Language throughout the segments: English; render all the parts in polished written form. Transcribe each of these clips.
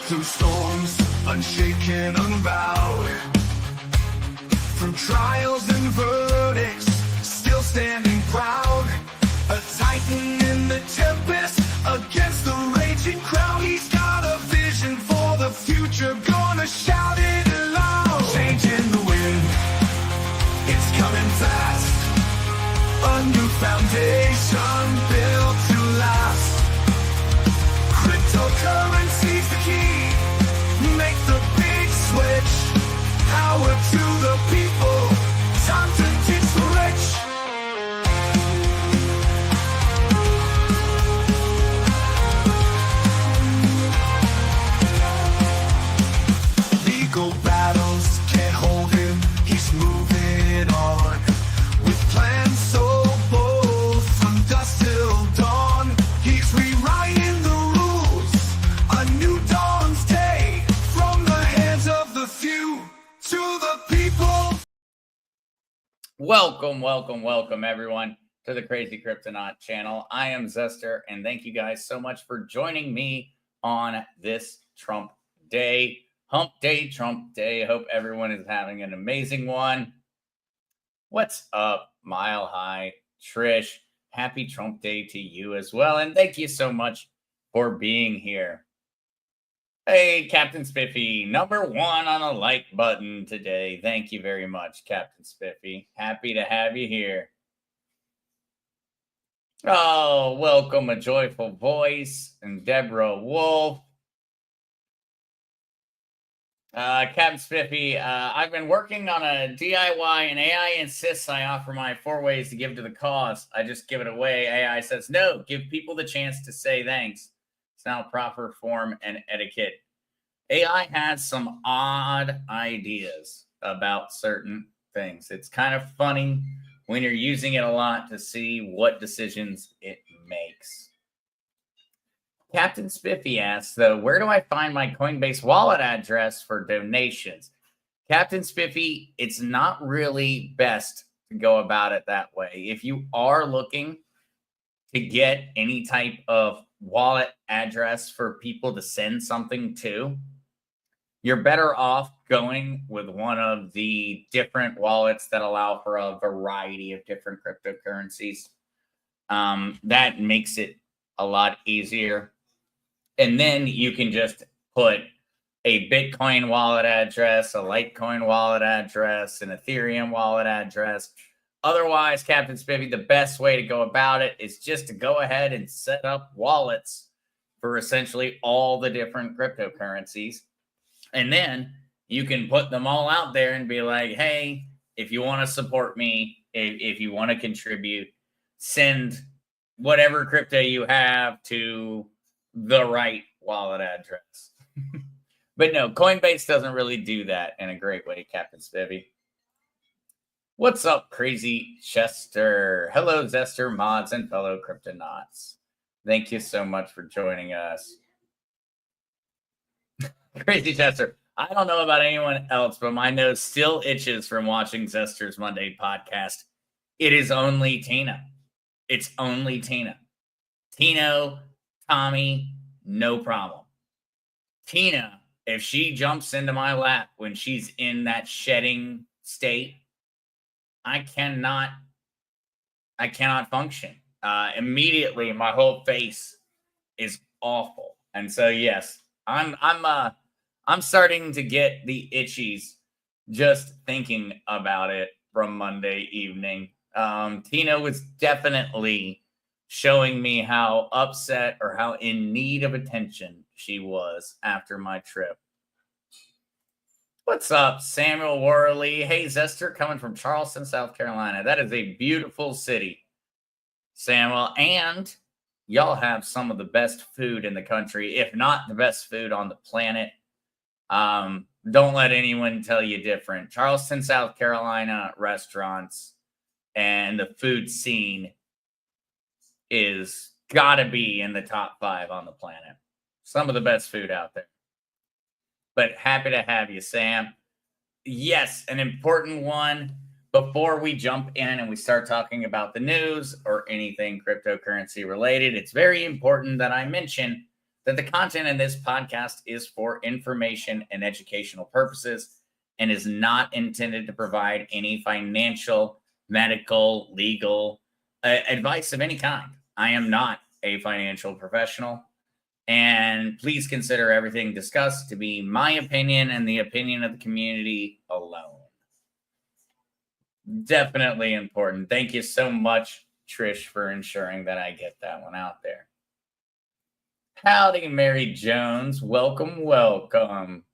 Through storms, unshaken, unbowed. Through trials and verdicts, still standing proud. A titan in the tempest, against the raging crowd. He's got a vision for the future, gonna shout it loud. Change in the wind, it's coming fast. A new foundation built to last. Cryptocurrency's the key. Make the big switch. Power to the people. Time to teach the rich. Legal battles can't hold him. He's moving on. With plans so bold, from dusk till dawn. He's rewriting the rules. A new dawn's day. From the hands of the few to the people. Welcome, everyone, to the Crazy Cryptonaut channel. I am Zester, and thank you guys so much for joining me on this Trump Day. Hump Day, Trump Day. I hope everyone is having an amazing one. What's up, Mile High? Trish, happy Trump Day to you as well, and thank you so much for being here. Hey, Captain Spiffy, number 1 on the like button today. Thank you very much, Captain Spiffy. Happy to have you here. Oh, welcome, A Joyful Voice and Deborah Wolf. Captain Spiffy, I've been working on a DIY and AI insists I offer my 4 ways to give to the cause. I just give it away. AI says, no, give people the chance to say thanks. It's now proper form and etiquette. AI has some odd ideas about certain things. It's kind of funny when you're using it a lot to see what decisions it makes. Captain Spiffy asks, though, where do I find my Coinbase wallet address for donations? Captain Spiffy, it's not really best to go about it that way. If you are looking to get any type of wallet address for people to send something to, you're better off going with one of the different wallets that allow for a variety of different cryptocurrencies. That makes it a lot easier. And then you can just put a Bitcoin wallet address, a Litecoin wallet address, an Ethereum wallet address. Otherwise, Captain Spiffy, the best way to go about it is just to go ahead and set up wallets for essentially all the different cryptocurrencies. And then you can put them all out there and be like, hey, if you want to support me, if you want to contribute, send whatever crypto you have to the right wallet address. But no, Coinbase doesn't really do that in a great way, Captain Spiffy. What's up, Crazy Chester? Hello, Zester mods and fellow cryptonauts. Thank you so much for joining us. Crazy Chester, I don't know about anyone else, but my nose still itches from watching Zester's Monday podcast. It is only Tina. It's only Tina. Tino, Tommy, no problem. Tina, if she jumps into my lap when she's in that shedding state, I cannot function. Immediately, my whole face is awful. And so, yes, I'm starting to get the itchies just thinking about it from Monday evening. Tina was definitely showing me how upset or how in need of attention she was after my trip. What's up, Samuel Worley? Hey, Zester, coming from Charleston, South Carolina. That is a beautiful city, Samuel. And y'all have some of the best food in the country, if not the best food on the planet. Don't let anyone tell you different. Charleston, South Carolina restaurants and the food scene is gotta be in the top 5 on the planet. Some of the best food out there. But happy to have you, Sam. Yes, an important one. Before we jump in and we start talking about the news or anything cryptocurrency related, it's very important that I mention that the content in this podcast is for information and educational purposes and is not intended to provide any financial, medical, legal advice of any kind. I am not a financial professional, and please consider everything discussed to be my opinion and the opinion of the community alone. Definitely important. Thank you so much, Trish, for ensuring that I get that one out there. Howdy, Mary Jones. Welcome, welcome.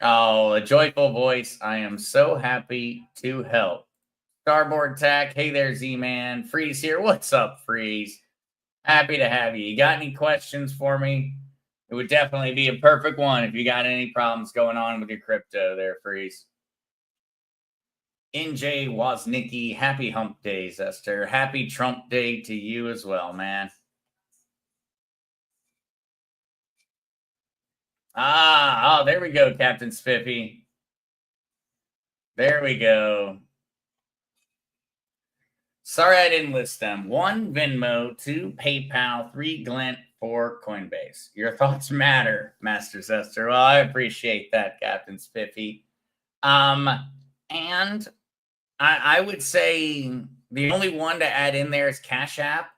Oh, a joyful voice. I am so happy to help. Starboard Tack. Hey there, Z-Man. Freeze here. What's up, Freeze? Happy to have you. You got any questions for me? It would definitely be a perfect one if you got any problems going on with your crypto there, Freeze. NJ Woznicki. Happy hump day, Zester. Happy Trump day to you as well, man. Oh, there we go, Captain Spiffy. There we go. Sorry I didn't list them. 1, Venmo. 2, PayPal. 3, Glint. 4, Coinbase. Your thoughts matter, Master Zester. Well, I appreciate that, Captain Spiffy. And I would say the only one to add in there is Cash App.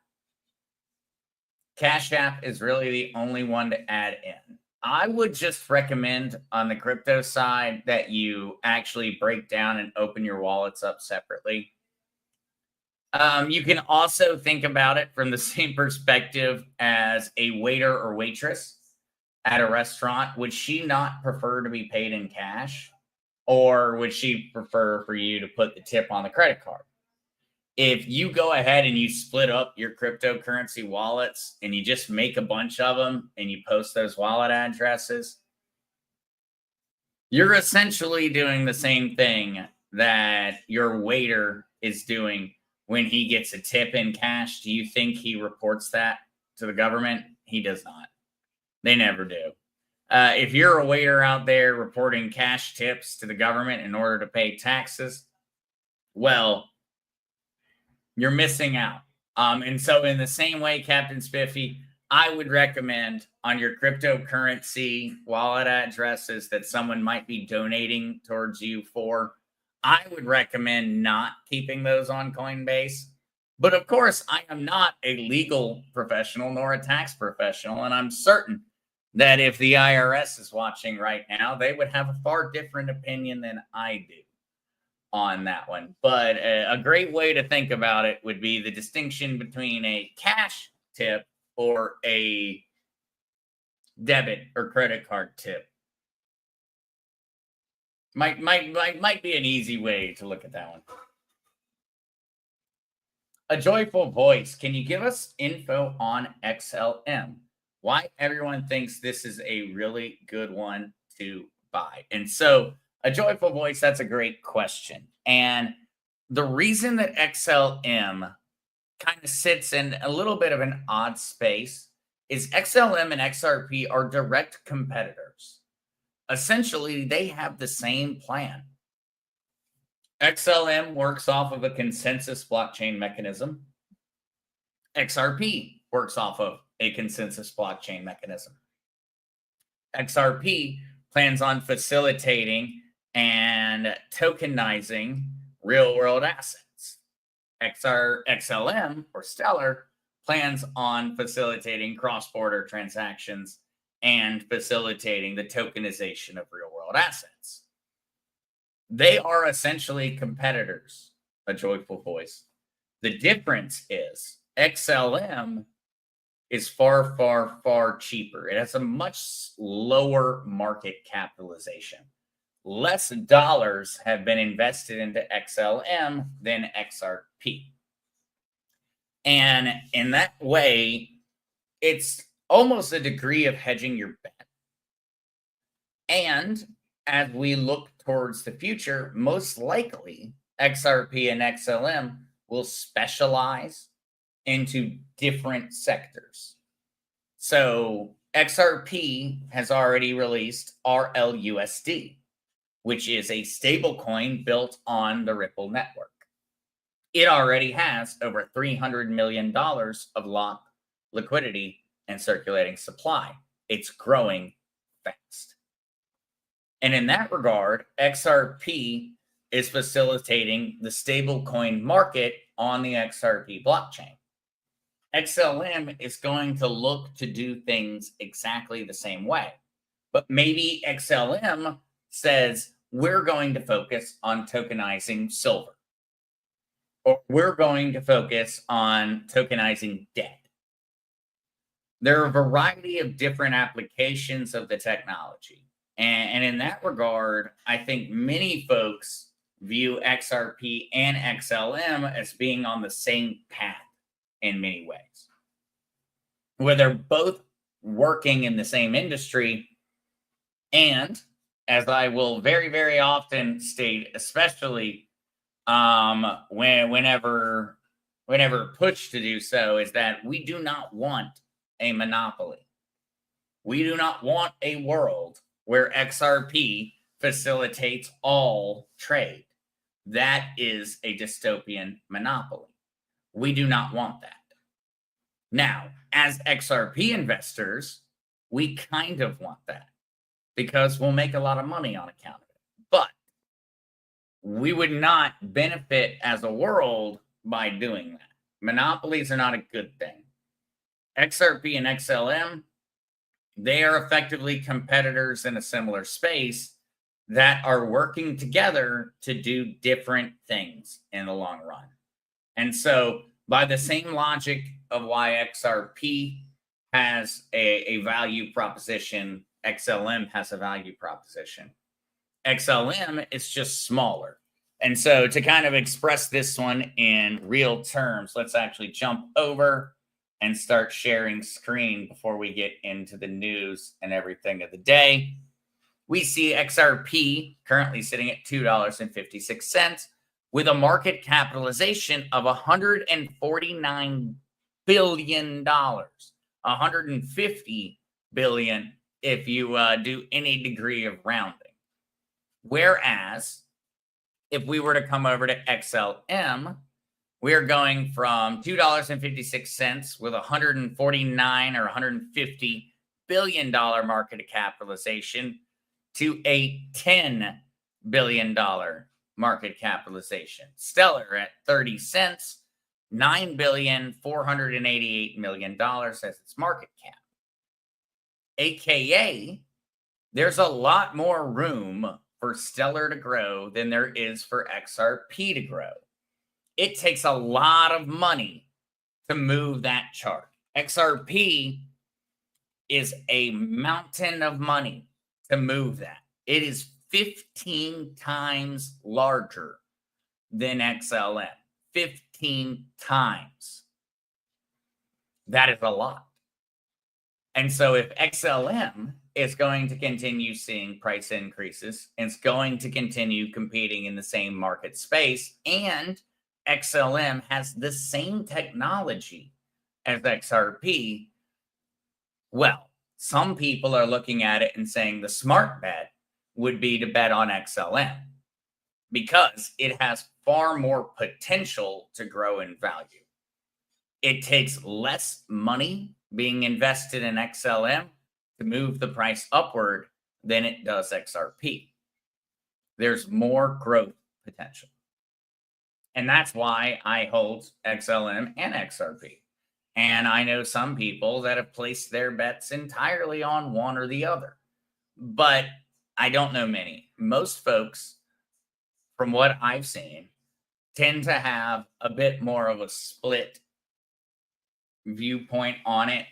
Cash App is really the only one to add in. I would just recommend on the crypto side that you actually break down and open your wallets up separately. You can also think about it from the same perspective as a waiter or waitress at a restaurant. Would she not prefer to be paid in cash, or would she prefer for you to put the tip on the credit card? If you go ahead and you split up your cryptocurrency wallets and you just make a bunch of them and you post those wallet addresses, you're essentially doing the same thing that your waiter is doing when he gets a tip in cash. Do you think he reports that to the government? He does not. They never do. If you're a waiter out there reporting cash tips to the government in order to pay taxes, well, you're missing out. And so in the same way, Captain Spiffy, I would recommend on your cryptocurrency wallet addresses that someone might be donating towards you for, I would recommend not keeping those on Coinbase. But of course, I am not a legal professional nor a tax professional, and I'm certain that if the IRS is watching right now, they would have a far different opinion than I do on that one. But a great way to think about it would be the distinction between a cash tip or a debit or credit card tip. Might be an easy way to look at that one. A joyful voice. Can you give us info on XLM? Why everyone thinks this is a really good one to buy? And so, a joyful voice, that's a great question. And the reason that XLM kind of sits in a little bit of an odd space is XLM and XRP are direct competitors. Essentially, they have the same plan. XLM works off of a consensus blockchain mechanism. XRP works off of a consensus blockchain mechanism. XRP plans on facilitating and tokenizing real-world assets. XLM, or Stellar, plans on facilitating cross-border transactions and facilitating the tokenization of real-world assets. They are essentially competitors, a joyful voice. The difference is XLM is far, far, far cheaper. It has a much lower market capitalization. Less dollars have been invested into XLM than XRP. And in that way, it's almost a degree of hedging your bet. And as we look towards the future, most likely XRP and XLM will specialize into different sectors. So XRP has already released RLUSD, which is a stablecoin built on the Ripple network. It already has over $300 million of locked liquidity and circulating supply. It's growing fast. And in that regard, XRP is facilitating the stablecoin market on the XRP blockchain. XLM is going to look to do things exactly the same way. But maybe XLM says, we're going to focus on tokenizing silver, or we're going to focus on tokenizing debt. There are a variety of different applications of the technology. And in that regard, I think many folks view XRP and XLM as being on the same path in many ways, where they're both working in the same industry. And as I will very, very often state, especially whenever pushed to do so, is that we do not want a monopoly. We do not want a world where XRP facilitates all trade. That is a dystopian monopoly. We do not want that. Now, as XRP investors, we kind of want that because we'll make a lot of money on account of it. But we would not benefit as a world by doing that. Monopolies are not a good thing. XRP and XLM, they are effectively competitors in a similar space that are working together to do different things in the long run. And so by the same logic of why XRP has a value proposition, XLM has a value proposition. XLM is just smaller. And so to kind of express this one in real terms, let's actually jump over and start sharing screen before we get into the news and everything of the day. We see XRP currently sitting at $2.56 with a market capitalization of $149 billion, $150 billion if you do any degree of rounding. Whereas if we were to come over to XLM, we're going from $2.56 with $149 or $150 billion market capitalization to a $10 billion market capitalization. Stellar at 30 cents, $9,488 million as its market cap. AKA, there's a lot more room for Stellar to grow than there is for XRP to grow. It takes a lot of money to move that chart. XRP is a mountain of money to move that. It is 15 times larger than XLM. 15 times. That is a lot. And so if XLM is going to continue seeing price increases, it's going to continue competing in the same market space, and XLM has the same technology as XRP, well, some people are looking at it and saying the smart bet would be to bet on XLM because it has far more potential to grow in value. It takes less money being invested in XLM to move the price upward than it does XRP. There's more growth potential. And that's why I hold XLM and XRP. And I know some people that have placed their bets entirely on one or the other. But I don't know many. Most folks, from what I've seen, tend to have a bit more of a split viewpoint on it.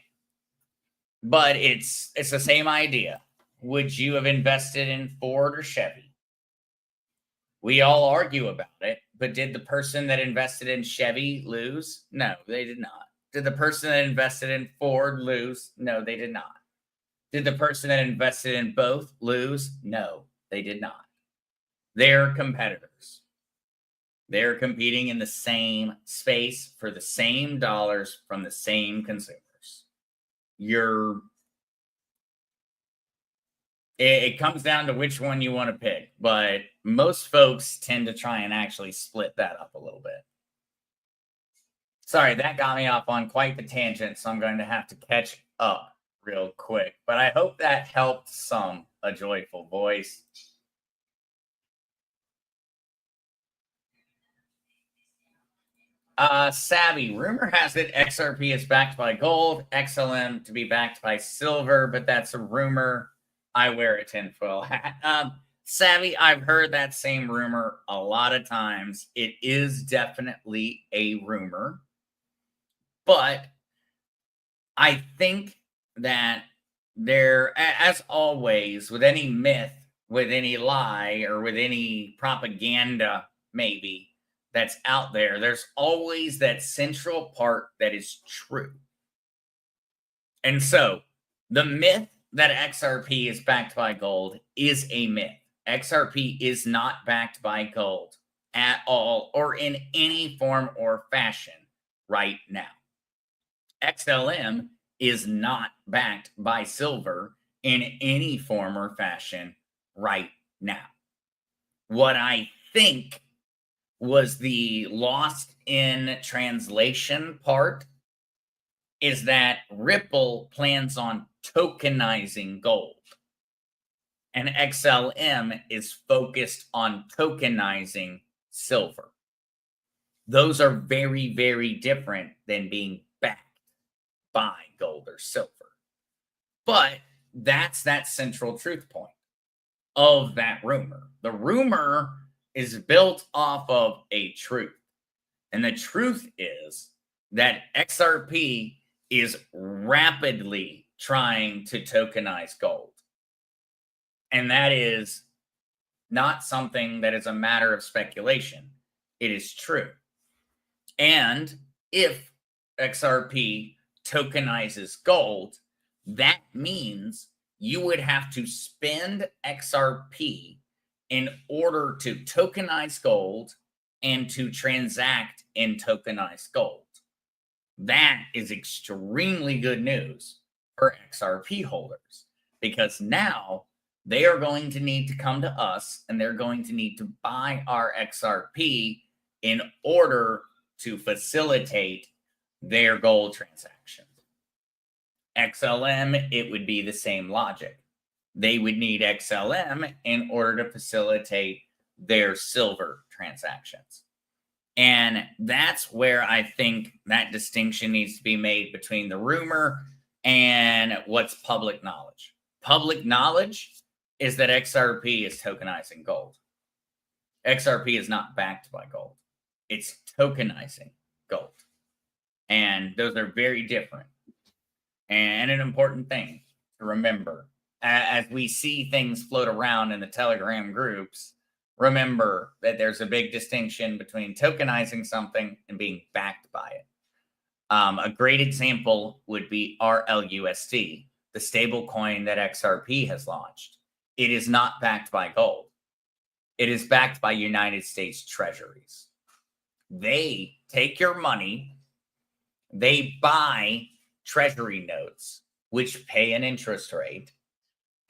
But it's the same idea. Would you have invested in Ford or Chevy? We all argue about it, but did the person that invested in Chevy lose? No, they did not. Did the person that invested in Ford lose? No, they did not. Did the person that invested in both lose? No, they did not. They're competitors. They're competing in the same space for the same dollars from the same consumers. It comes down to which one you want to pick, but most folks tend to try and actually split that up a little bit. Sorry, that got me off on quite the tangent, so I'm going to have to catch up real quick. But I hope that helped some a joyful voice. Savvy, rumor has it XRP is backed by gold, XLM to be backed by silver, but that's a rumor. I wear a tinfoil hat. Savvy, I've heard that same rumor a lot of times. It is definitely a rumor, but I think that there, as always, with any myth, with any lie, or with any propaganda, maybe that's out there, there's always that central part that is true. And so the myth that XRP is backed by gold is a myth. XRP is not backed by gold at all or in any form or fashion right now. XLM is not backed by silver in any form or fashion right now. What I think was the lost in translation part is that Ripple plans on tokenizing gold, and XLM is focused on tokenizing silver. Those are very, very different than being backed by gold or silver. But that's that central truth point of that rumor. The rumor is built off of a truth. And the truth is that XRP is rapidly trying to tokenize gold. And that is not something that is a matter of speculation. It is true. And if XRP tokenizes gold, that means you would have to spend XRP in order to tokenize gold and to transact in tokenized gold. That is extremely good news for XRP holders, because now they are going to need to come to us and they're going to need to buy our XRP in order to facilitate their gold transaction. XLM, it would be the same logic. They would need XLM in order to facilitate their silver transactions. And that's where I think that distinction needs to be made between the rumor and what's public knowledge. Public knowledge is that XRP is tokenizing gold. XRP is not backed by gold. It's tokenizing gold. And those are very different. And an important thing to remember, as we see things float around in the Telegram groups, remember that there's a big distinction between tokenizing something and being backed by it. A great example would be RLUSD, the stablecoin that XRP has launched. It is not backed by gold. It is backed by United States treasuries. They take your money, they buy treasury notes, which pay an interest rate,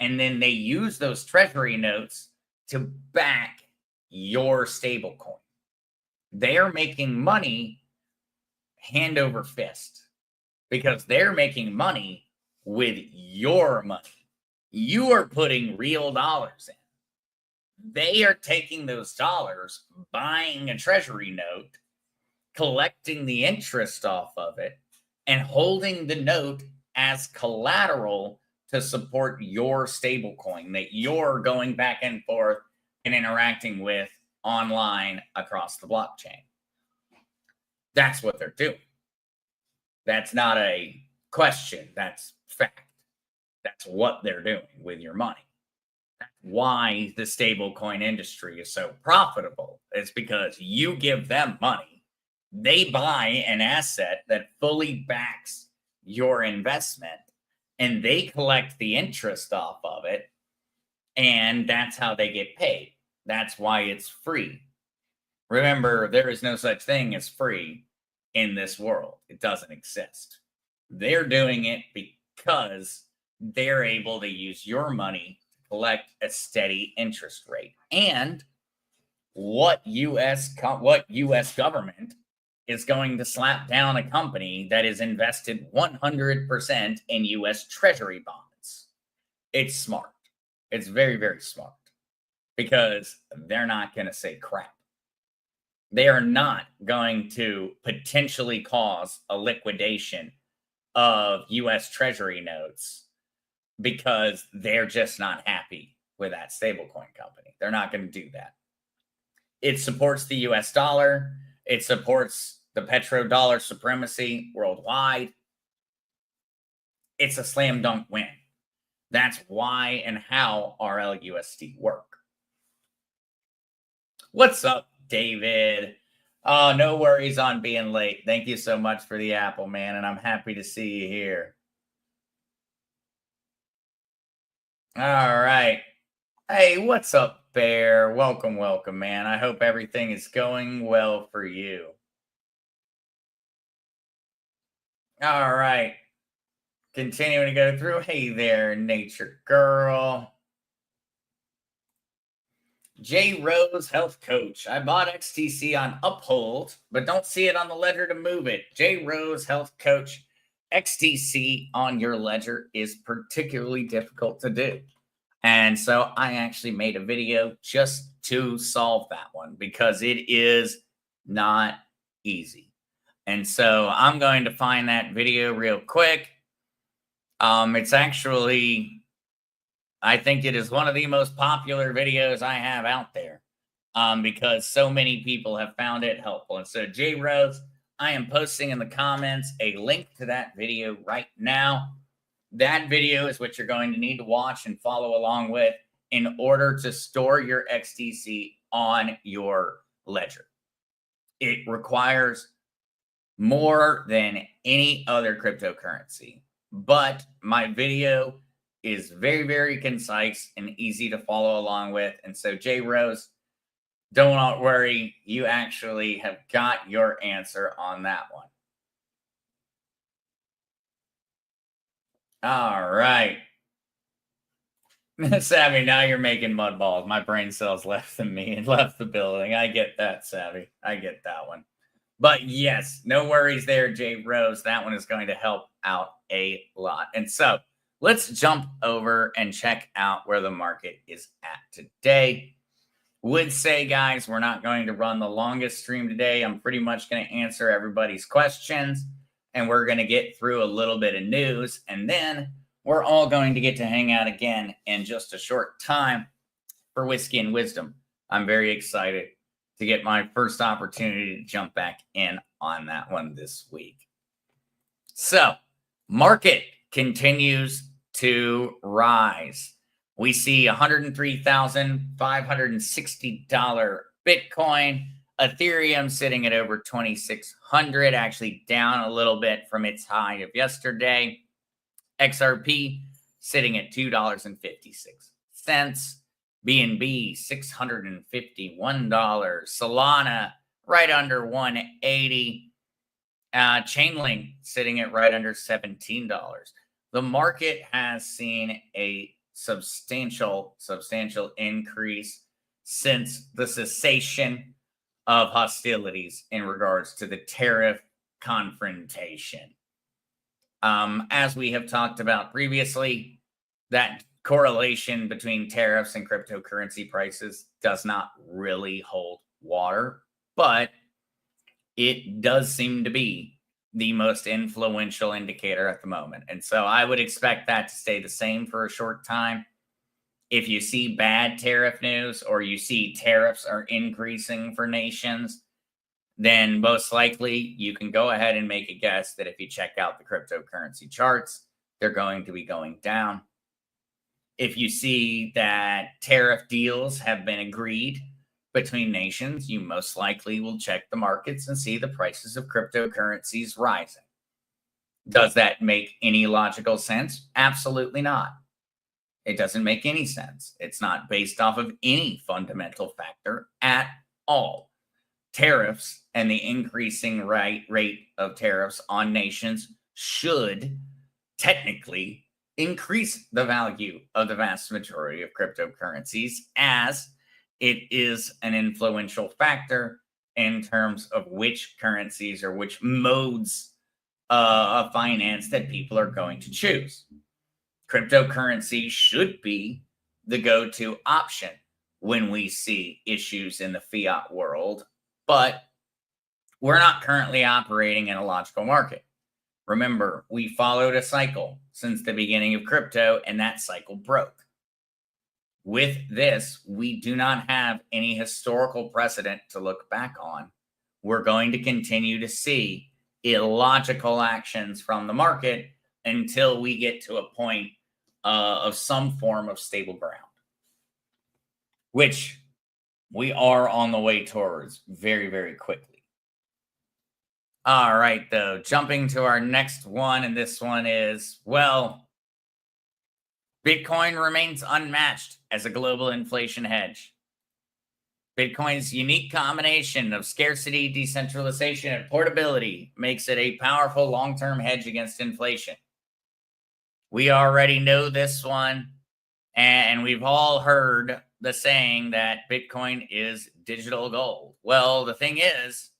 and then they use those treasury notes to back your stablecoin. They are making money hand over fist because they're making money with your money. You are putting real dollars in. They are taking those dollars, buying a treasury note, collecting the interest off of it, and holding the note as collateral to support your stablecoin that you're going back and forth and interacting with online across the blockchain. That's what they're doing. That's not a question. That's fact. That's what they're doing with your money. That's why the stablecoin industry is so profitable. It's because you give them money. They buy an asset that fully backs your investment, and they collect the interest off of it, and that's how they get paid. That's why it's free. Remember, there is no such thing as free in this world. It doesn't exist. They're doing it because they're able to use your money to collect a steady interest rate. And what U.S. government is going to slap down a company that is invested 100% in US Treasury bonds. It's smart. It's very, very smart because they're not going to say crap. They are not going to potentially cause a liquidation of US Treasury notes because they're just not happy with that stablecoin company. They're not going to do that. It supports the US dollar. It supports the petrodollar supremacy worldwide. It's a slam dunk win. That's why and how RLUSD work. What's up, David? Oh, no worries on being late. Thank you so much for the apple, man, and I'm happy to see you here. All right. Hey, what's up, Bear? Welcome, welcome, man. I hope everything is going well for you. All right. Continuing to go through. Hey there, Nature Girl. J Rose Health Coach. I bought XTC on Uphold, but don't see it on the ledger to move it. J Rose Health Coach. XTC on your ledger is particularly difficult to do. And so I actually made a video just to solve that one because it is not easy. And so I'm going to find that video real quick. It's actually, I think it is one of the most popular videos I have out there because so many people have found it helpful. And so J Rose, I am posting in the comments a link to that video right now. That video is what you're going to need to watch and follow along with in order to store your XTC on your ledger. It requires more than any other cryptocurrency, but my video is very, very concise and easy to follow along with. And so, J Rose, don't worry, you actually have got your answer on that one. All right. Savvy, now you're making mud balls. My brain cells left me and left the building. I get that, Savvy. I get that one. But yes, no worries there, J Rose. That one is going to help out a lot. And so let's jump over and check out where the market is at today. Would say, guys, we're not going to run the longest stream today. I'm pretty much going to answer everybody's questions, and we're going to get through a little bit of news, and then we're all going to get to hang out again in just a short time for Whiskey and Wisdom. I'm very excited to get my first opportunity to jump back in on that one this week. So, market continues to rise. We see $103,560 Bitcoin, Ethereum sitting at over 2,600, actually down a little bit from its high of yesterday. XRP sitting at $2.56. BNB $651. Solana right under 180. Chainlink sitting at right under $17. The market has seen a substantial increase since the cessation of hostilities in regards to the tariff confrontation. As we have talked about previously, that correlation between tariffs and cryptocurrency prices does not really hold water, but it does seem to be the most influential indicator at the moment. And so I would expect that to stay the same for a short time. If you see bad tariff news or you see tariffs are increasing for nations, then most likely you can go ahead and make a guess that if you check out the cryptocurrency charts, they're going to be going down. If you see that tariff deals have been agreed between nations, you most likely will check the markets and see the prices of cryptocurrencies rising. Does that make any logical sense? Absolutely not. It doesn't make any sense. It's not based off of any fundamental factor at all. Tariffs and the increasing rate of tariffs on nations should technically increase the value of the vast majority of cryptocurrencies, as it is an influential factor in terms of which currencies or which modes of finance that people are going to choose. Cryptocurrency should be the go-to option when we see issues in the fiat world, but we're not currently operating in a logical market. Remember, we followed a cycle since the beginning of crypto, and that cycle broke. With this, we do not have any historical precedent to look back on. We're going to continue to see illogical actions from the market until we get to a point of some form of stable ground, which we are on the way towards very, very quickly. All right, though, jumping to our next one, and this one is, well, Bitcoin remains unmatched as a global inflation hedge. Bitcoin's unique combination of scarcity, decentralization, and portability makes it a powerful long-term hedge against inflation. We already know this one, and we've all heard the saying that Bitcoin is digital gold. Well, the thing is,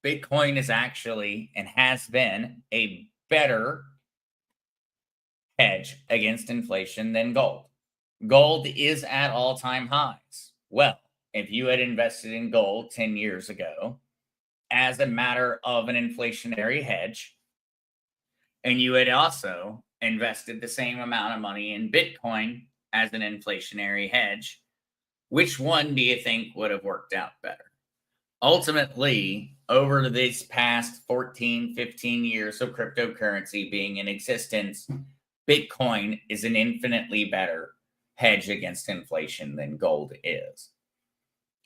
Bitcoin is actually and has been a better hedge against inflation than gold. Gold is at all-time highs. Well, if you had invested in gold 10 years ago as a matter of an inflationary hedge, and you had also invested the same amount of money in Bitcoin as an inflationary hedge, which one do you think would have worked out better? Ultimately, over this past 14, 15 years of cryptocurrency being in existence, Bitcoin is an infinitely better hedge against inflation than gold is.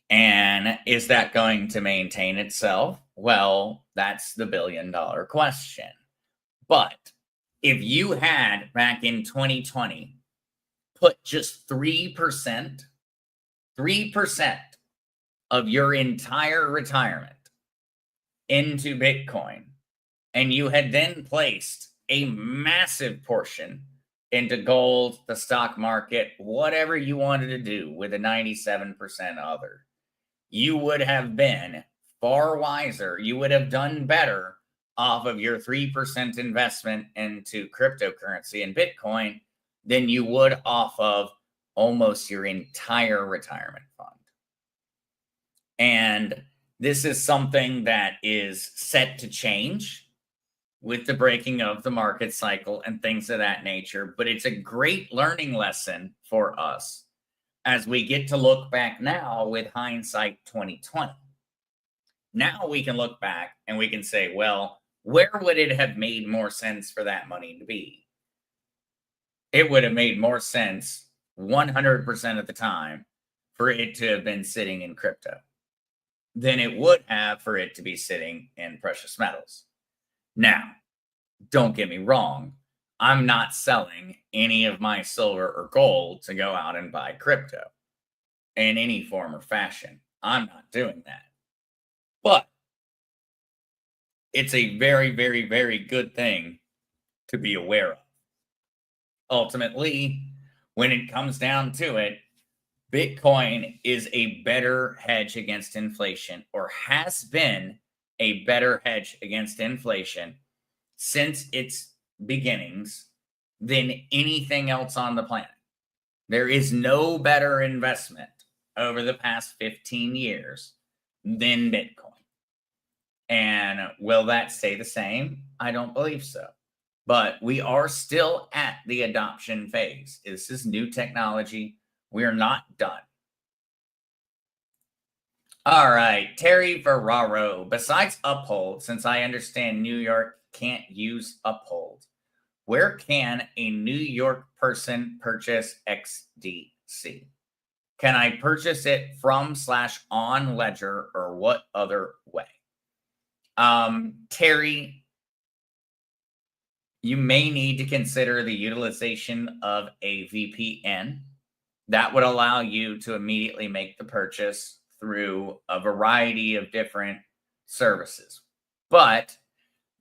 And is that going to maintain itself? Well, that's the billion-dollar question. But if you had, back in 2020, put just 3% of your entire retirement into Bitcoin, and you had then placed a massive portion into gold, the stock market, whatever you wanted to do with a 97% other, you would have been far wiser. You would have done better off of your 3% investment into cryptocurrency and Bitcoin than you would off of almost your entire retirement fund. And this is something that is set to change with the breaking of the market cycle and things of that nature. But it's a great learning lesson for us as we get to look back now with hindsight 2020. Now we can look back and we can say, well, where would it have made more sense for that money to be? It would have made more sense 100% of the time for it to have been sitting in crypto than it would have for it to be sitting in precious metals. Now, don't get me wrong. I'm not selling any of my silver or gold to go out and buy crypto in any form or fashion. I'm not doing that. But it's a very, very, very good thing to be aware of. Ultimately, when it comes down to it, Bitcoin is a better hedge against inflation, or has been a better hedge against inflation since its beginnings than anything else on the planet. There is no better investment over the past 15 years than Bitcoin. And will that stay the same? I don't believe so. But we are still at the adoption phase. This is new technology. We are not done. All right, Terry Ferraro. Besides Uphold, since I understand New York can't use Uphold, where can a New York person purchase XDC? Can I purchase it from / on Ledger, or what other way? Terry, you may need to consider the utilization of a VPN. That would allow you to immediately make the purchase through a variety of different services. But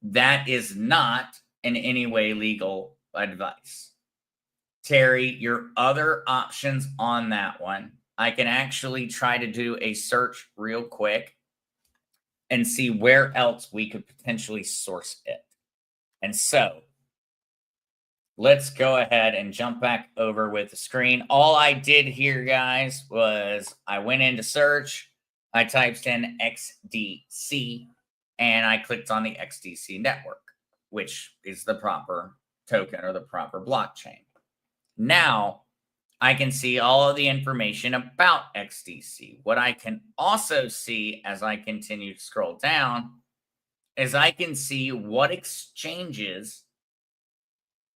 that is not in any way legal advice. Terry, your other options on that one I can actually try to do a search real quick and see where else we could potentially source it. And so let's go ahead and jump back over with the screen. All I did here, guys, was I went into search, I typed in XDC, and I clicked on the XDC network, which is the proper token or the proper blockchain. Now, I can see all of the information about XDC. What I can also see as I continue to scroll down is I can see what exchanges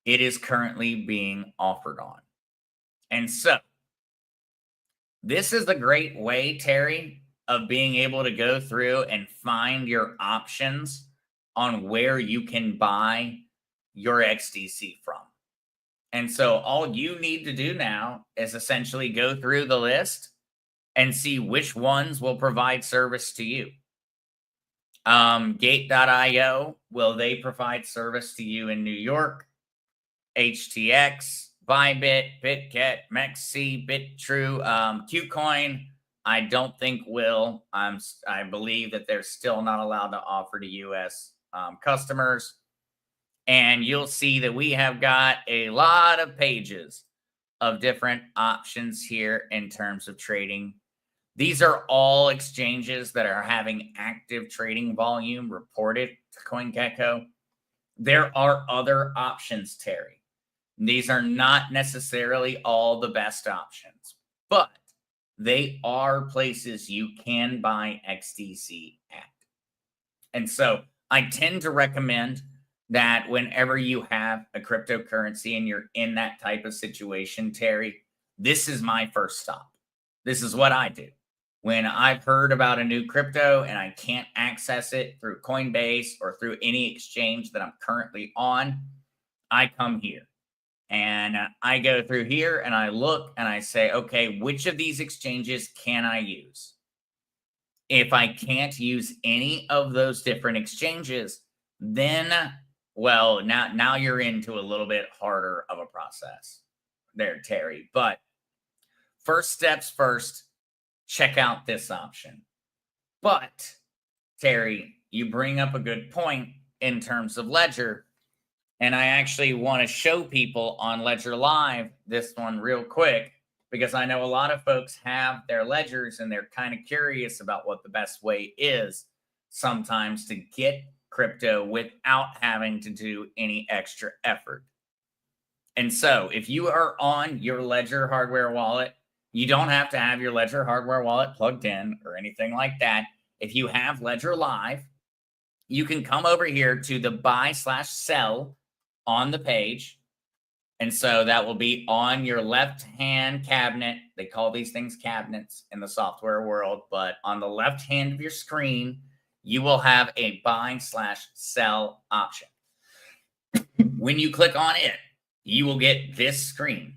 it is currently being offered on. And so this is the great way, Terry, of being able to go through and find your options on where you can buy your XDC from. And so all you need to do now is essentially go through the list and see which ones will provide service to you. Gate.io, will they provide service to you in New York? HTX, Bybit, BitGet, MEXC, BitTrue, Qcoin, I don't think will. I believe that they're still not allowed to offer to U.S. Customers. And you'll see that we have got a lot of pages of different options here in terms of trading. These are all exchanges that are having active trading volume reported to CoinGecko. There are other options, Terry. These are not necessarily all the best options, but they are places you can buy XDC at. And so I tend to recommend that whenever you have a cryptocurrency and you're in that type of situation, Terry, this is my first stop. This is what I do. When I've heard about a new crypto and I can't access it through Coinbase or through any exchange that I'm currently on, I come here and I go through here and I look and I say, okay, which of these exchanges can I use? If I can't use any of those different exchanges, then, well, now you're into a little bit harder of a process there, Terry. But first steps first, check out this option. But, Terry, you bring up a good point in terms of Ledger. And I actually want to show people on Ledger Live this one real quick, because I know a lot of folks have their ledgers and they're kind of curious about what the best way is sometimes to get crypto without having to do any extra effort. And so if you are on your Ledger hardware wallet, you don't have to have your Ledger hardware wallet plugged in or anything like that. If you have Ledger Live, you can come over here to the buy/sell on the page. And so that will be on your left-hand cabinet. They call these things cabinets in the software world, but on the left hand of your screen, you will have a buy/sell option. When you click on it, you will get this screen.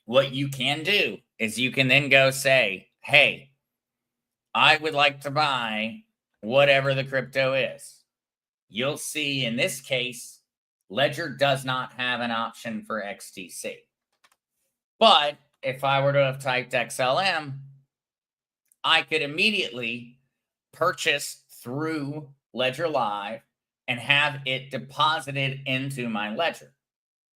What you can do is you can then go say, hey, I would like to buy whatever the crypto is. You'll see in this case, Ledger does not have an option for XDC. But if I were to have typed XLM, I could immediately purchase through Ledger Live and have it deposited into my Ledger.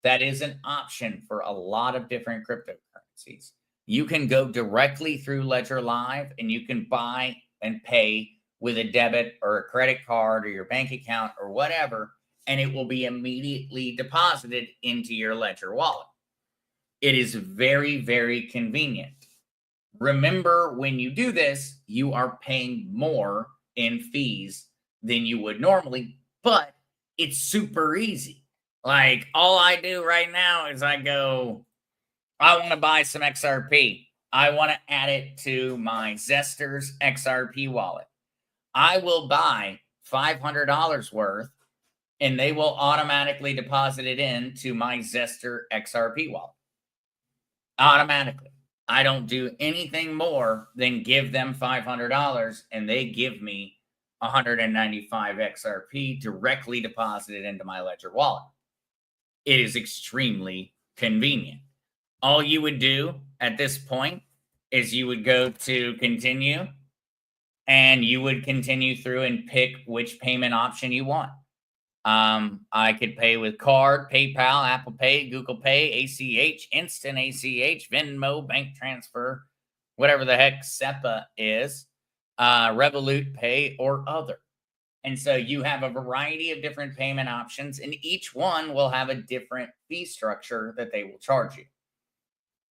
That is an option for a lot of different cryptocurrencies. You can go directly through Ledger Live and you can buy and pay with a debit or a credit card or your bank account or whatever, and it will be immediately deposited into your Ledger wallet. It is very, very convenient. Remember, when you do this, you are paying more in fees than you would normally, but it's super easy. Like, all I do right now is I go, I want to buy some XRP. I want to add it to my Zester's XRP wallet. I will buy $500 worth, and they will automatically deposit it into my Zester XRP wallet. Automatically. I don't do anything more than give them $500, and they give me 195 XRP directly deposited into my Ledger wallet. It is extremely convenient. All you would do at this point is you would go to continue, and you would continue through and pick which payment option you want. I could pay with card, PayPal, Apple Pay, Google Pay, ACH, Instant ACH, Venmo, bank transfer, whatever the heck SEPA is, Revolut Pay, or other. And so you have a variety of different payment options, and each one will have a different fee structure that they will charge you.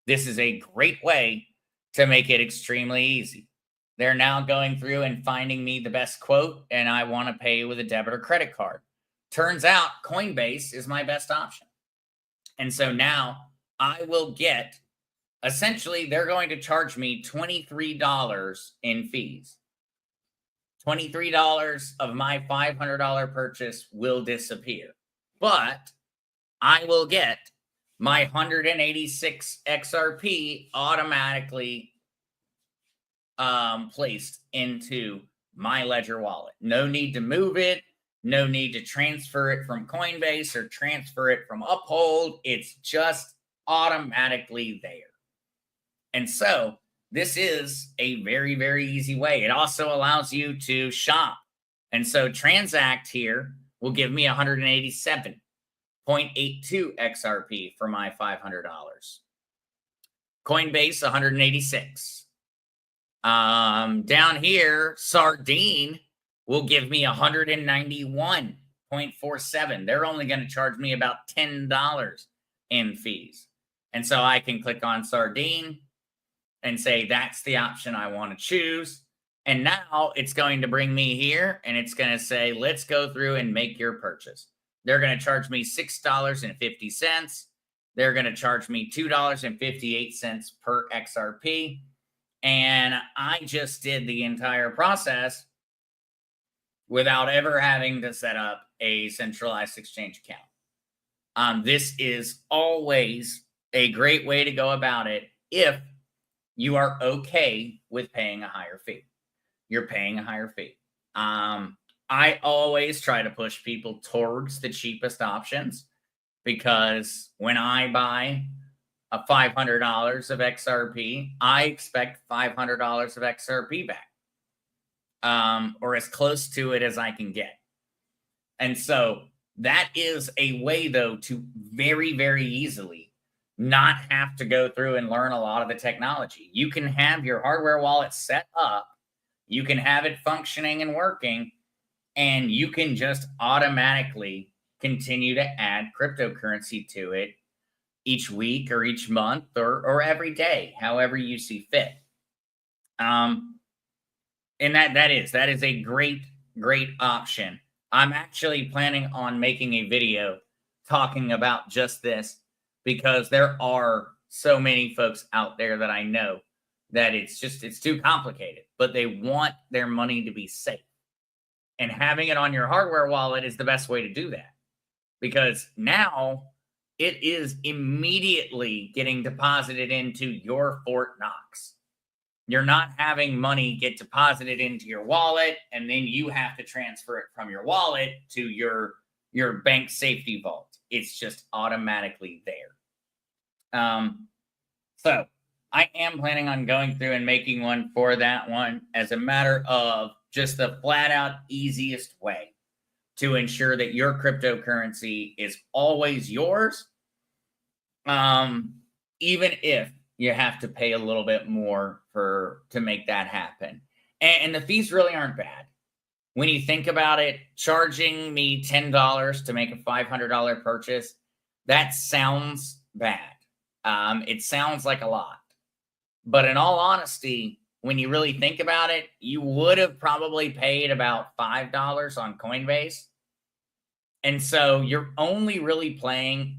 This is a great way to make it extremely easy. They're now going through and finding me the best quote, and I want to pay with a debit or credit card. Turns out Coinbase is my best option. And so now I will get, essentially, they're going to charge me $23 in fees. $23 of my $500 purchase will disappear, but I will get my 186 XRP automatically placed into my Ledger wallet. No need to move it. No need to transfer it from Coinbase or transfer it from Uphold. It's just automatically there. And so this is a very, very easy way. It also allows you to shop. And so Transact here will give me 187.82 XRP for my $500. Coinbase, 186. Down here, Sardine will give me 191.47. They're only going to charge me about $10 in fees. And so I can click on Sardine and say, that's the option I want to choose. And now it's going to bring me here, and it's going to say, let's go through and make your purchase. They're going to charge me $6.50. They're going to charge me $2.58 per XRP. And I just did the entire process without ever having to set up a centralized exchange account. This is always a great way to go about it if you are okay with paying a higher fee. You're paying a higher fee. I always try to push people towards the cheapest options, because when I buy a $500 of XRP, I expect $500 of XRP back, or as close to it as I can get. And so that is a way, though, to very, very easily not have to go through and learn a lot of the technology. You can have your hardware wallet set up, you can have it functioning and working, and you can just automatically continue to add cryptocurrency to it each week or each month or every day, however you see fit. And that is a great option. I'm actually planning on making a video talking about just this, because there are so many folks out there that I know that it's too complicated, but they want their money to be safe. And having it on your hardware wallet is the best way to do that, because now it is immediately getting deposited into your Fort Knox. You're not having money get deposited into your wallet, and then you have to transfer it from your wallet to your bank safety vault. It's just automatically there. So I am planning on going through and making one for that one, as a matter of just the flat out easiest way to ensure that your cryptocurrency is always yours, even if you have to pay a little bit more to make that happen. And the fees really aren't bad. When you think about it, charging me $10 to make a $500 purchase, that sounds bad. It sounds like a lot. But in all honesty, when you really think about it, you would have probably paid about $5 on Coinbase. And so you're only really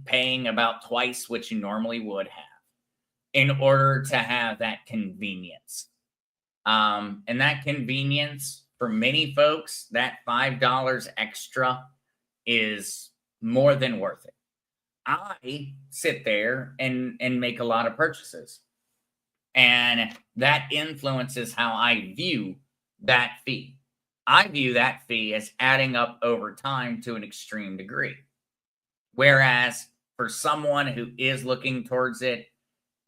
paying about twice what you normally would have in order to have that convenience. And that convenience, for many folks, that $5 extra is more than worth it. I sit there and make a lot of purchases, and that influences how I view that fee. I view that fee as adding up over time to an extreme degree. Whereas for someone who is looking towards it,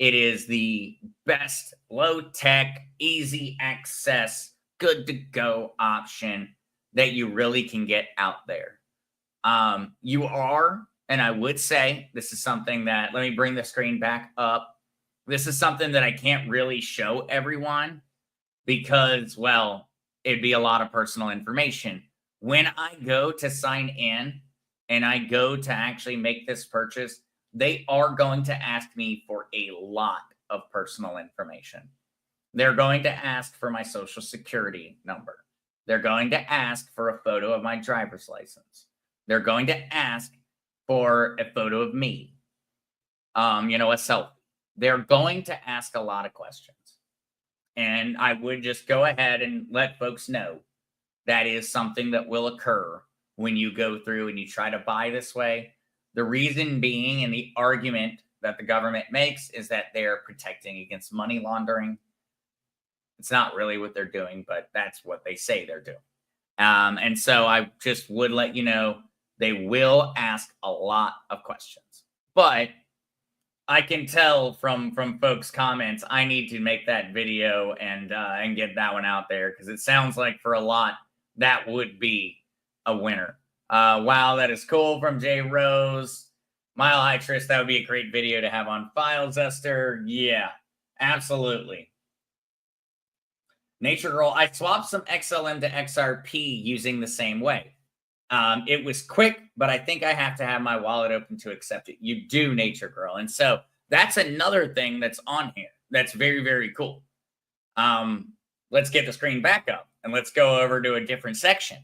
It is the best low-tech, easy access, good to go option that you really can get out there. You are, and I would say this is something that, let me bring the screen back up. This is something that I can't really show everyone because, well, it'd be a lot of personal information. When I go to sign in and I go to actually make this purchase, they are going to ask me for a lot of personal information. They're going to ask for my social security number. They're going to ask for a photo of my driver's license. They're going to ask for a photo of me, a selfie. They're going to ask a lot of questions. And I would just go ahead and let folks know that is something that will occur when you go through and you try to buy this way. The reason being, and the argument that the government makes, is that they're protecting against money laundering. It's not really what they're doing, but that's what they say they're doing. And so I just would let you know, they will ask a lot of questions. But I can tell from folks' comments, I need to make that video and get that one out there, because it sounds like for a lot, that would be a winner. Wow, that is cool from J Rose. Mile High Tris, that would be a great video to have on file, Zester. Yeah, absolutely. Nature Girl, I swapped some XLM to XRP using the same way. It was quick, but I think I have to have my wallet open to accept it. You do, Nature Girl. And so that's another thing that's on here that's very, very cool. Let's get the screen back up and let's go over to a different section.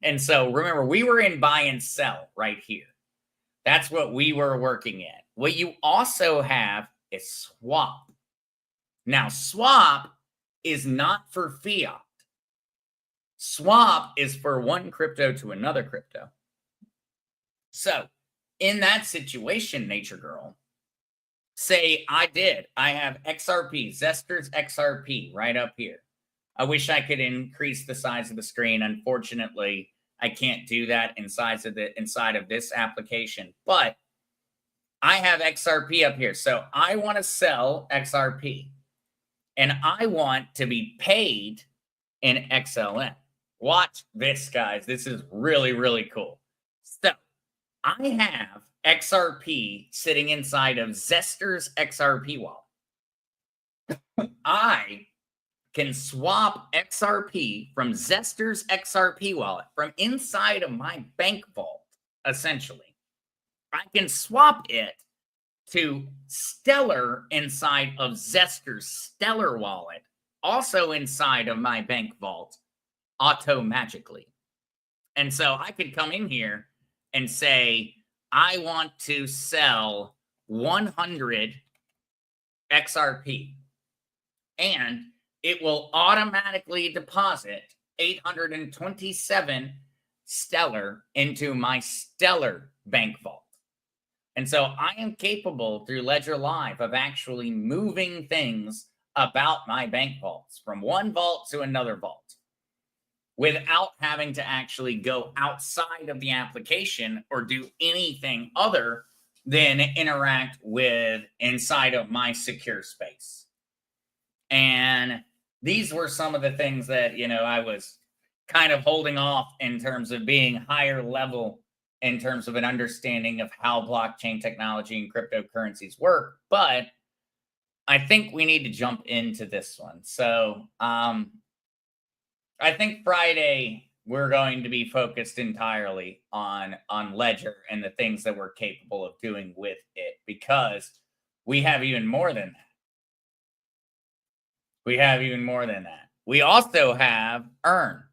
And so remember, we were in buy and sell right here. That's what we were working at. What you also have is swap. Now, swap is not for fiat. Swap is for one crypto to another crypto. So in that situation, Nature Girl, say I have XRP, Zester's XRP right up here. I wish I could increase the size of the screen. Unfortunately, I can't do that inside of this application, but I have XRP up here. So I want to sell XRP and I want to be paid in XLM. Watch this, guys. This is really, really cool. So I have XRP sitting inside of Zester's XRP wallet. I can swap XRP from Zester's XRP wallet from inside of my bank vault, essentially. I can swap it to Stellar inside of Zester's Stellar wallet, also inside of my bank vault, auto-magically. And so I could come in here and say, I want to sell 100 XRP. And it will automatically deposit 827 Stellar into my Stellar bank vault. And so I am capable through Ledger Live of actually moving things about my bank vaults from one vault to another vault without having to actually go outside of the application or do anything other than interact with inside of my secure space. And these were some of the things that, I was kind of holding off in terms of being higher level in terms of an understanding of how blockchain technology and cryptocurrencies work. But I think we need to jump into this one. So I think Friday we're going to be focused entirely on Ledger and the things that we're capable of doing with it, because we have even more than that. We also have Earn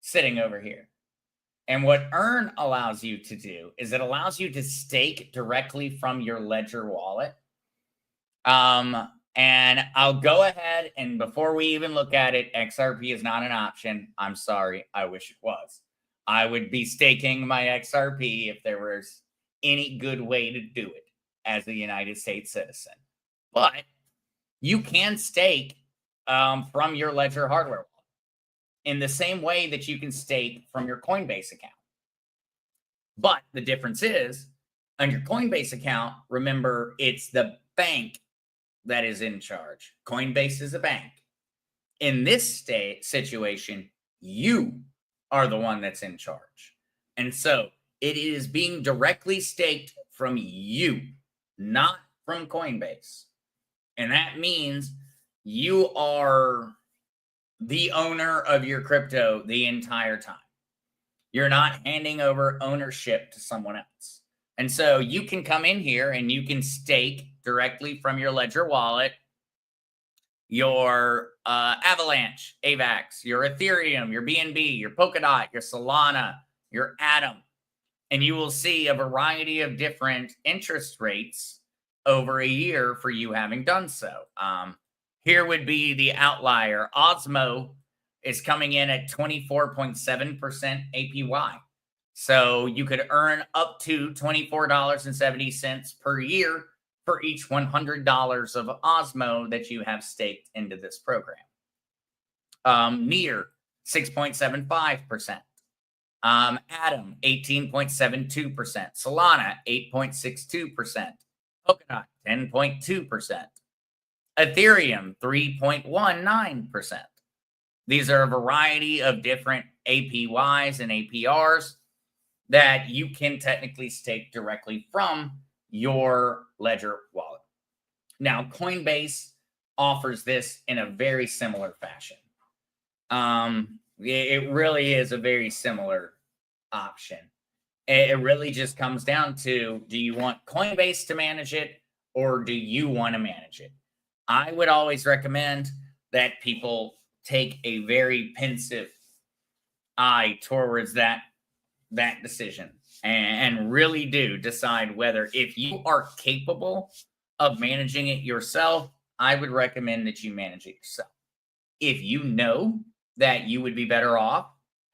sitting over here. And what Earn allows you to do is it allows you to stake directly from your Ledger wallet. And I'll go ahead, and before we even look at it, XRP is not an option. I'm sorry. I wish it was. I would be staking my XRP if there was any good way to do it as a United States citizen. But you can stake from your Ledger hardware wallet in the same way that you can stake from your Coinbase account. But the difference is, on your Coinbase account, remember, it's the bank that is in charge. Coinbase is a bank. In this situation, you are the one that's in charge. And so it is being directly staked from you, not from Coinbase. And that means you are the owner of your crypto the entire time. You're not handing over ownership to someone else. And so you can come in here and you can stake directly from your Ledger wallet your Avalanche, AVAX, your Ethereum, your BNB, your Polkadot, your Solana, your Atom. And you will see a variety of different interest rates over a year for you having done so. Here would be the outlier. Osmo is coming in at 24.7% APY. So you could earn up to $24.70 per year for each $100 of Osmo that you have staked into this program. Near 6.75%. Atom 18.72%. Solana 8.62%. Polkadot 10.2%. Ethereum 3.19%. These are a variety of different APYs and APRs that you can technically stake directly from your Ledger wallet. Now, Coinbase offers this in a very similar fashion. It really is a very similar option. It really just comes down to, do you want Coinbase to manage it or do you want to manage it? I would always recommend that people take a very pensive eye towards that decision and really do decide whether, if you are capable of managing it yourself, I would recommend that you manage it yourself. If you know that you would be better off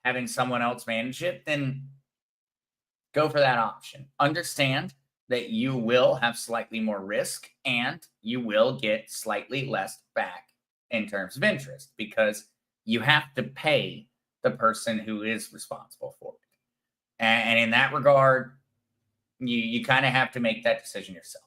having someone else manage it, then go for that option. Understand that you will have slightly more risk and you will get slightly less back in terms of interest, because you have to pay the person who is responsible for it. And in that regard, you kind of have to make that decision yourself.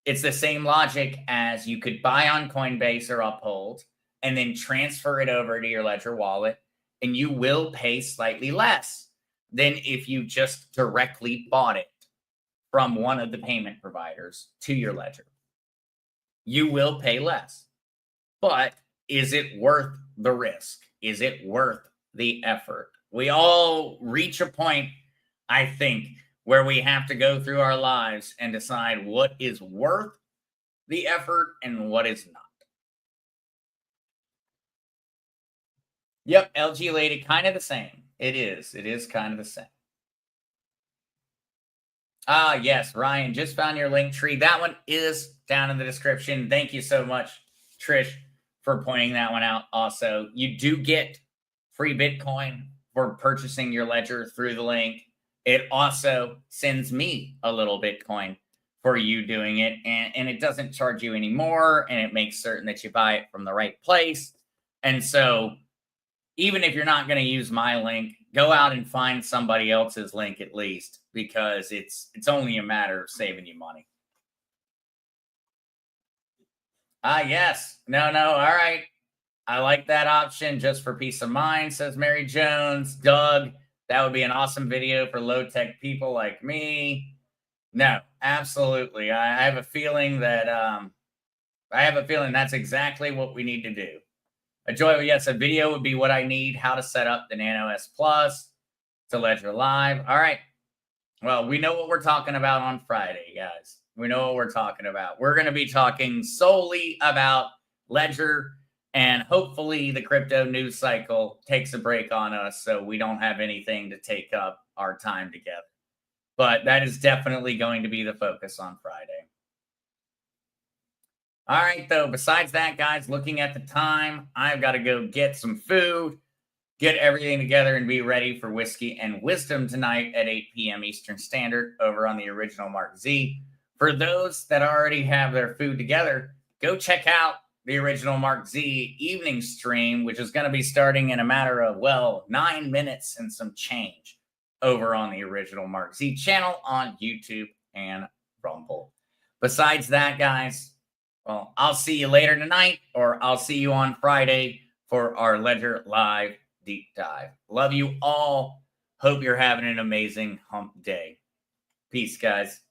It's the same logic as you could buy on Coinbase or Uphold and then transfer it over to your Ledger wallet, and you will pay slightly less than if you just directly bought it from one of the payment providers to your Ledger. You will pay less. But is it worth the risk? Is it worth the effort? We all reach a point, I think, where we have to go through our lives and decide what is worth the effort and what is not. Yep, LG Lady, kind of the same. It is. It is kind of the same. Yes, Ryan, just found your link tree. That one is down in the description. Thank you so much, Trish, for pointing that one out. Also, you do get free Bitcoin for purchasing your Ledger through the link. It also sends me a little Bitcoin for you doing it, and it doesn't charge you anymore, and it makes certain that you buy it from the right place. And so even if you're not going to use my link, go out and find somebody else's link at least, because it's only a matter of saving you money. Yes. No. All right. I like that option just for peace of mind, says Mary Jones. Doug, that would be an awesome video for low-tech people like me. No, absolutely. I have a feeling that that's exactly what we need to do. Joy, yes, a video would be what I need. How to set up the Nano S Plus to Ledger Live. All right. Well, we know what we're talking about on Friday, guys. We know what we're talking about. We're going to be talking solely about Ledger, and hopefully the crypto news cycle takes a break on us so we don't have anything to take up our time together. But that is definitely going to be the focus on Friday. All right, though, besides that, guys, looking at the time, I've got to go get some food, get everything together, and be ready for Whiskey and Wisdom tonight at 8 p.m. Eastern Standard over on the original Mark Z. For those that already have their food together, go check out the original Mark Z evening stream, which is going to be starting in a matter of, 9 minutes and some change over on the original Mark Z channel on YouTube and Rumble. Besides that, guys, Well, I'll see you later tonight, or I'll see you on Friday for our Ledger Live deep dive. Love you all. Hope you're having an amazing hump day. Peace, guys.